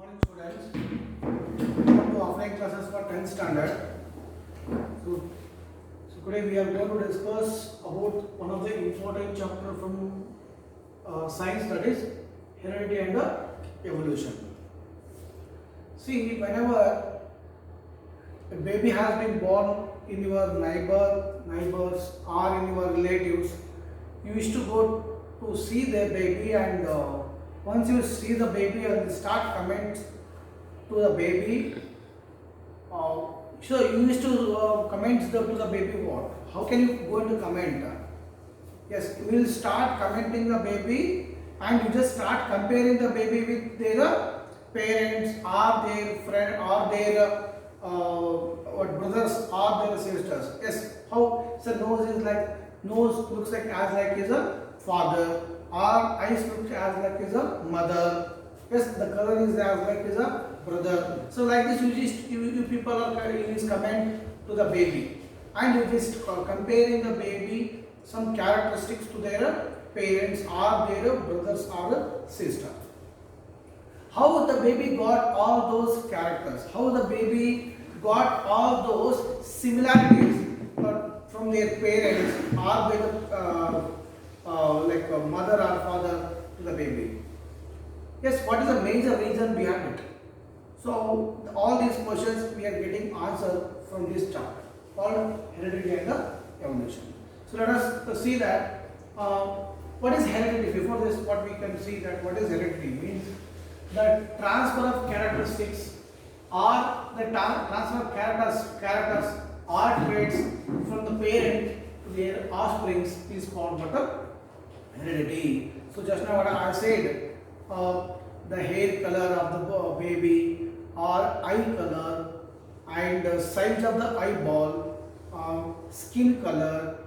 Morning students, welcome to offline classes for 10th standard. So today we are going to discuss about one of the important chapter from science, that is heredity and evolution. See, whenever a baby has been born in your neighbors or in your relatives, you used to go to see their baby, and once you see the baby and start comments to the baby, so you used to comment to the baby what? How can you go into comment? Yes, you will start commenting the baby, and you just start comparing the baby with their parents or their friend or their brothers or their sisters. Yes, how so nose looks like as like his father, or eyes look as like his mother. Yes, the color is as like his brother. So like this, you people are use comment to the baby, and you just comparing the baby some characteristics to their parents or their brothers or sister. How the baby got all those characters? How the baby got all those similarities from their parents or by the mother or father to the baby? Yes, what is the major reason behind it? So all these questions we are getting answer from this chapter called heredity and evolution. So let us see that what is heredity. Before this, what we can see that what is heredity means the transfer of characteristics or the transfer of characters or traits from the parent to their offspring is called what a heredity. So just now what I said, the hair color of the baby or eye color and size of the eyeball, skin color,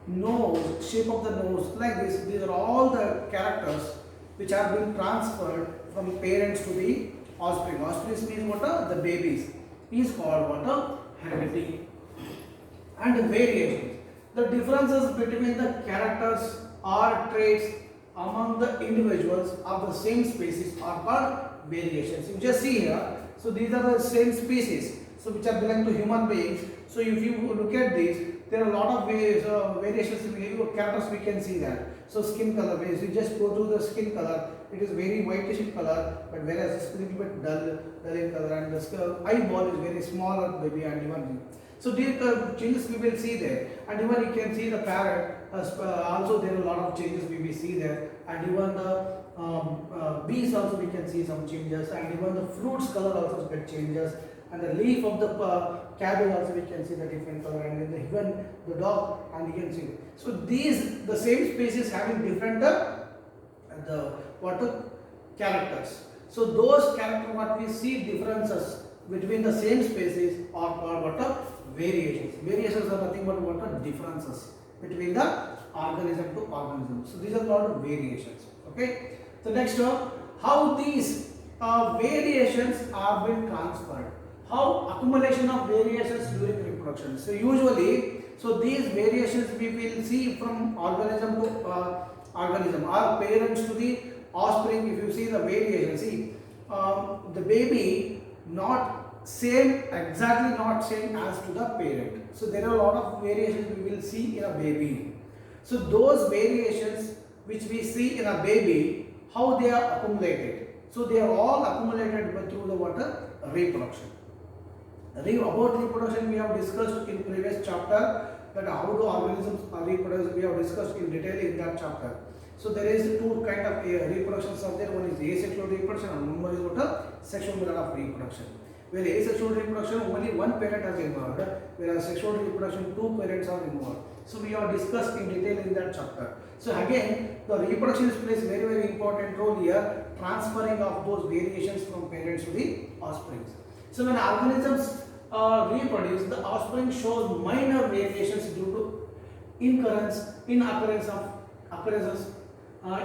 nose, shape of the nose, like this. These are all the characters which have been transferred from parents to the offspring. Offspring means what? The babies is called what? Heredity. And the variations. The differences between the characters or traits among the individuals of the same species are called variations. You just see here. So these are the same species, so which are belong to human beings. So if you look at these, there are a lot of variations in characters we can see that. So skin color, if you just go to the skin color, it is very whitish in color, but whereas it's a little bit dull in color, and the eyeball is very small maybe, and even so these changes we will see there. And even you can see the parrot, also there are a lot of changes we will see there, and even the bees also we can see some changes, and even the fruits color also get changes, and the leaf of the cabbage also we can see the different color, and even the dog, and you can see. So these the same species having different characters. So those characters what we see differences between the same species are called what? Variations. Variations are nothing but what? Differences between the organism to organism. So these are called variations. Okay. So next one, how these variations are being transferred. How accumulation of variations during reproduction. So usually, so these variations we will see from organism to organism, or parents to the offspring. If you see the variation, see the baby not same, exactly not same as to the parent. So there are a lot of variations we will see in a baby. So those variations which we see in a baby, how they are accumulated. So they are all accumulated through the water reproduction. About reproduction we have discussed in previous chapter, that how do organisms reproduce, we have discussed in detail in that chapter. So there is two kind of reproductions are there. One is asexual reproduction and one is what? A sexual method of reproduction. Where asexual reproduction only one parent is involved, whereas sexual reproduction two parents are involved. So we have discussed in detail in that chapter. So again, the reproduction plays very important role here, transferring of those variations from parents to the offspring. So when organisms reproduce, the offspring shows minor variations due to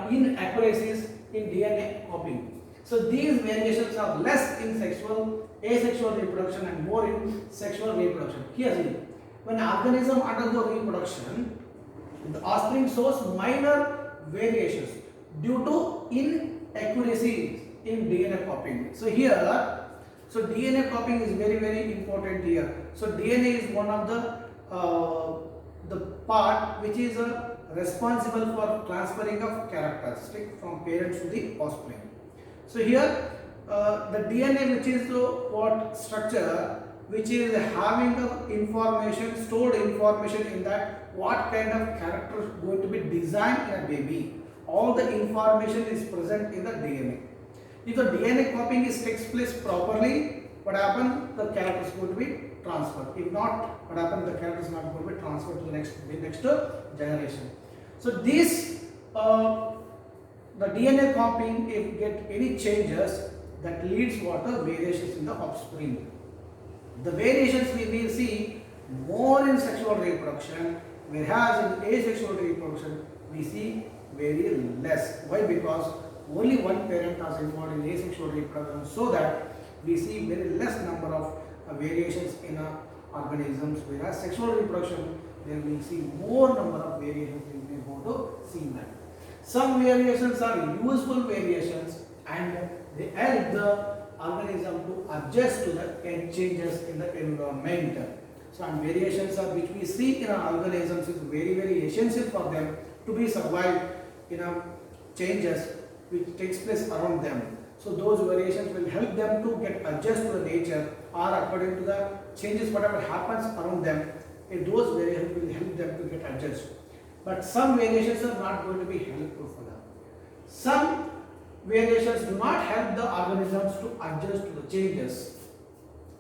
inaccuracies in DNA copying. So these variations are less in asexual reproduction and more in sexual reproduction. Here see, when organism undergo reproduction, the offspring shows minor variations due to inaccuracies in DNA copying. So here, so DNA copying is very important here. So DNA is one of the part which is responsible for transferring of characteristic from parents to the offspring. So here the DNA, which is what structure, which is having information, stored information in that what kind of character is going to be designed in a baby. All the information is present in the DNA. If the DNA copying takes place properly, what happens? The character is going to be transferred. If not, what happens? The character is not going to be transferred to the next generation. So this the DNA copying, if get any changes, that leads what the variations in the offspring. The variations we will see more in sexual reproduction, whereas in asexual reproduction we see very less. Why? Because only one parent is involved in asexual reproduction, so that we see very less number of variations in organisms, whereas sexual reproduction there we see more number of variations. We are going to see that. Some variations are useful variations and they help the organism to adjust to the changes in the environment. So, and variations are which we see in our organisms is very essential for them to be survived in changes which takes place around them. So those variations will help them to get adjust to the nature or according to the changes whatever happens around them. Those variations will help them to get adjust. But some variations are not going to be helpful for them. Some variations do not help the organisms to adjust to the changes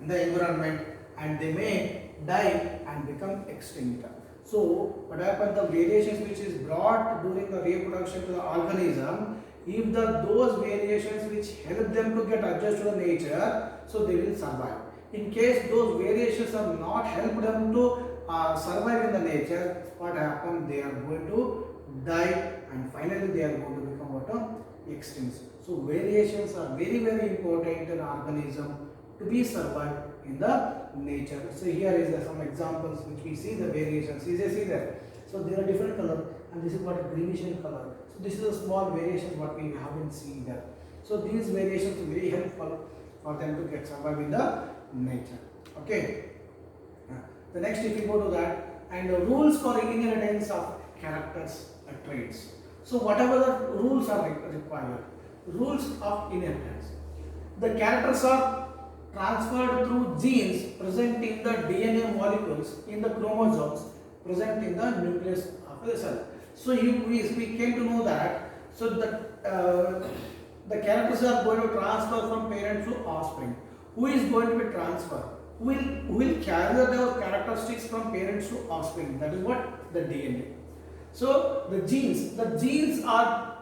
in the environment and they may die and become extinct. So what happens, the variations which is brought during the reproduction to the organism, if those variations which help them to get adjust to the nature, so they will survive. In case those variations are not help them to survive in the nature, what happens, they are going to die and finally they are going to become what? Extinct. So variations are very important in organism to be survived in the nature. So here is some examples which we see the variations. You see there. So there are different color and this is what a greenish in color. So this is a small variation what we haven't seen there. So these variations are very helpful for them to get survive in the nature. Okay. The next, if you go to that, and the rules for inheritance of characters and traits. So whatever the rules are required, rules of inheritance. The characters are transferred through genes present in the DNA molecules in the chromosomes present in the nucleus of the cell. So we came to know that so the characters are going to transfer from parent to offspring. Who is going to be transferred? Who will carry those characteristics from parents to offspring? That is what the DNA. So the genes are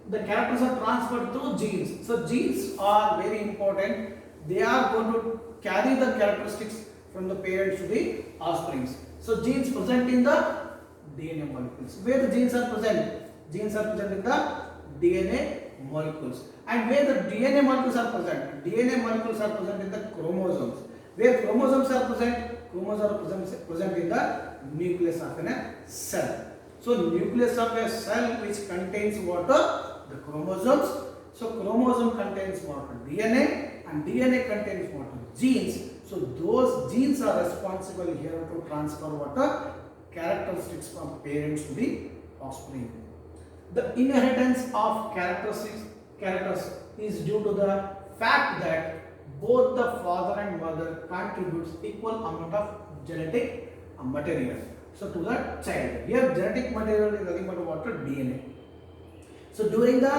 the characters are transferred through genes. So genes are very important. They are going to carry the characteristics from the parents to the offsprings. So genes present in the DNA molecules. Where the genes are present? Genes are present in the DNA molecules. And where the DNA molecules are present? DNA molecules are present in the chromosomes. Where chromosomes are present? Chromosomes are present in the nucleus of a cell. So nucleus of a cell which contains water, the chromosomes. So chromosome contains water, DNA, and DNA contains water, genes. So those genes are responsible here to transfer water characteristics from parents to the offspring. The inheritance of characters is due to the fact that both the father and mother contributes equal amount of genetic material. So to the child, here genetic material is nothing but water, DNA. So during the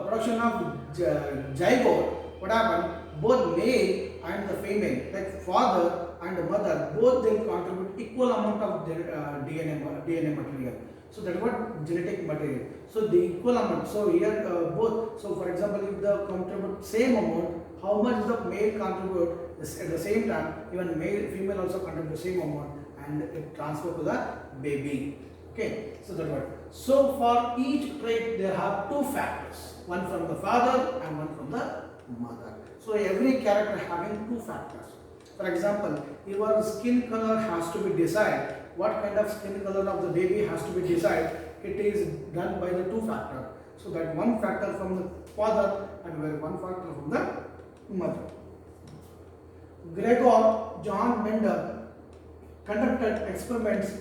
production of zygote, what happened? Both male and the female, like father and the mother, both they contribute equal amount of DNA material. So that is what genetic material. So the equal amount. So here both. So for example, if they contribute same amount, how much the male contribute at the same time? Even female also contribute the same amount, and it transfer to the baby. Okay. So that what. So for each trait there are two factors. One from the father and one from the mother. So every character having two factors. For example, your skin color has to be decided. What kind of skin color of the baby has to be decided? It is done by the two factor. So that one factor from the father and where one factor from the mother. Gregor Johann Mendel conducted experiments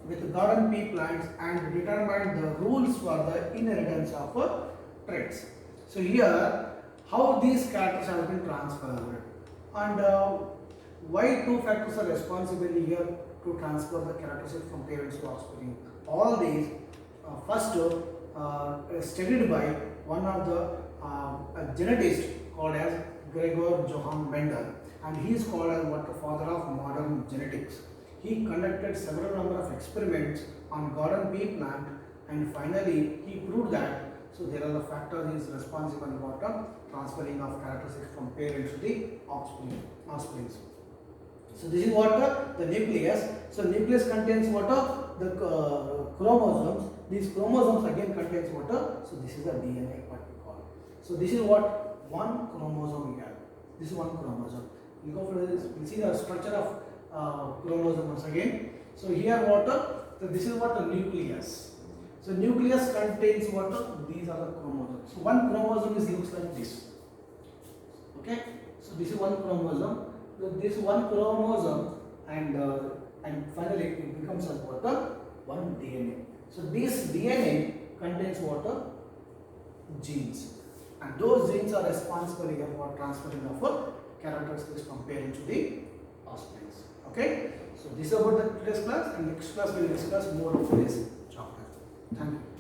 with garden pea plants and determined the rules for the inheritance of traits. So here, how these characters have been transferred and why two factors are responsible here to transfer the characteristics from parents to offspring. All these first studied by one of the a genetist called as Gregor Johann Mendel, and he is called as what the father of modern genetics. He conducted several number of experiments on garden pea plant, and finally he proved that so there are the factors is responsible for transferring of characteristics from parents to the offsprings. So this is what the nucleus. So nucleus contains what the chromosomes. These chromosomes again contains what so this is the DNA what we call. So this is what one chromosome we have. This is one chromosome. You go for this. You see the structure of chromosome once again. So here what so this is what the nucleus. So nucleus contains what these are the chromosomes. So one chromosome is looks like this. Okay. So this is one chromosome. So this one chromosome and finally it becomes as what one DNA. So this DNA contains what genes, and those genes are responsible here for transferring of characteristics from parent to the offspring. Okay. So this is about the today's class, and next class we will discuss more of this chapter. Thank you.